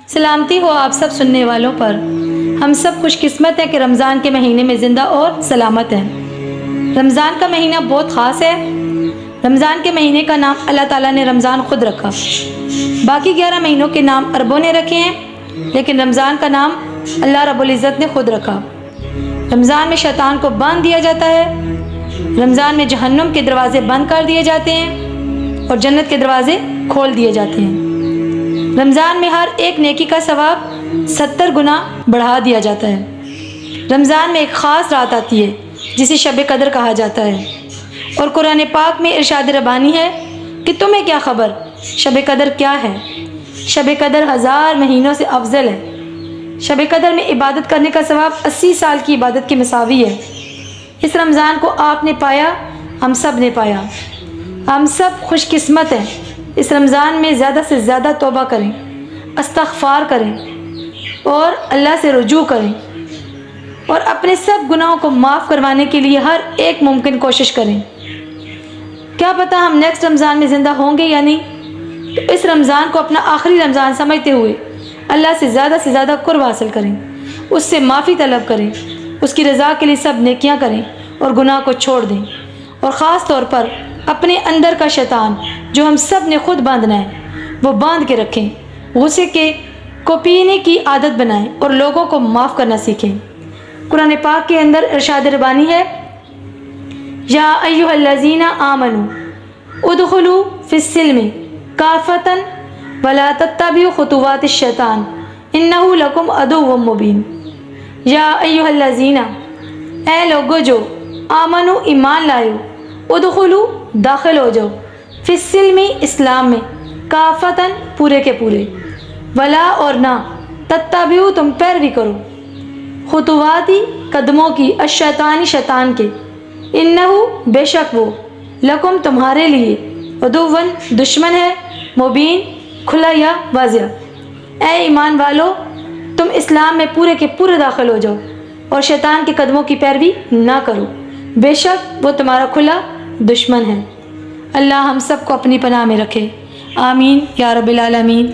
سلامتی ہو آپ سب سننے والوں پر۔ ہم سب خوش قسمت ہیں کہ رمضان کے مہینے میں زندہ اور سلامت ہیں۔ رمضان کا مہینہ بہت خاص ہے۔ رمضان کے مہینے کا نام اللہ تعالیٰ نے رمضان خود رکھا۔ باقی 11 مہینوں کے نام عربوں نے رکھے ہیں، لیکن رمضان کا نام اللہ رب العزت نے خود رکھا۔ رمضان میں شیطان کو باندھ دیا جاتا ہے۔ رمضان میں جہنم کے دروازے بند کر دیے جاتے ہیں اور جنت کے دروازے کھول دیے جاتے ہیں۔ رمضان میں ہر ایک نیکی کا ثواب 70 گنا بڑھا دیا جاتا ہے۔ رمضان میں ایک خاص رات آتی ہے جسے شب قدر کہا جاتا ہے، اور قرآن پاک میں ارشاد ربانی ہے کہ تمہیں کیا خبر شب قدر کیا ہے؟ شب قدر 1000 مہینوں سے افضل ہے۔ شب قدر میں عبادت کرنے کا ثواب 80 سال کی عبادت کے مساوی ہے۔ اس رمضان کو آپ نے پایا، ہم سب نے پایا۔ ہم سب خوش قسمت ہیں۔ اس رمضان میں زیادہ سے زیادہ توبہ کریں، استغفار کریں اور اللہ سے رجوع کریں، اور اپنے سب گناہوں کو معاف کروانے کے لیے ہر ایک ممکن کوشش کریں۔ کیا پتہ ہم نیکسٹ رمضان میں زندہ ہوں گے یا نہیں، تو اس رمضان کو اپنا آخری رمضان سمجھتے ہوئے اللہ سے زیادہ قرب حاصل کریں، اس سے معافی طلب کریں، اس کی رضا کے لیے سب نیکیاں کریں اور گناہ کو چھوڑ دیں، اور خاص طور پر اپنے اندر کا شیطان جو ہم سب نے خود باندھنا ہے وہ باندھ کے رکھیں، غصے کو پینے کی عادت بنائیں اور لوگوں کو معاف کرنا سیکھیں۔ قرآن پاک کے اندر ارشاد ربانی ہے، یا ایھا الذین آمنوا ادخلوا فی السلم کافۃ ولا تتبعوا خطوات الشیطان انہ لکم عدو مبین۔ یا ایھا الذین، اے لوگو جو آمنو ایمان لائے ہو، ادخلوا داخل ہو جاؤ، فی السلم اسلام میں، کافتاً پورے کے پورے، ولا اور نہ، تتبعوا تم پیروی کرو، خطواتی قدموں کی، الشیطانی شیطان کے، انہو بے شک وہ، لکم تمہارے لیے، عدوً دشمن ہے، مبین کھلا یا واضح۔ اے ایمان والو، تم اسلام میں پورے کے پورے داخل ہو جاؤ اور شیطان کے قدموں کی پیروی نہ کرو، بے شک وہ تمہارا کھلا دشمن ہے۔ اللہ ہم سب کو اپنی پناہ میں رکھے، آمین یا رب العالمین۔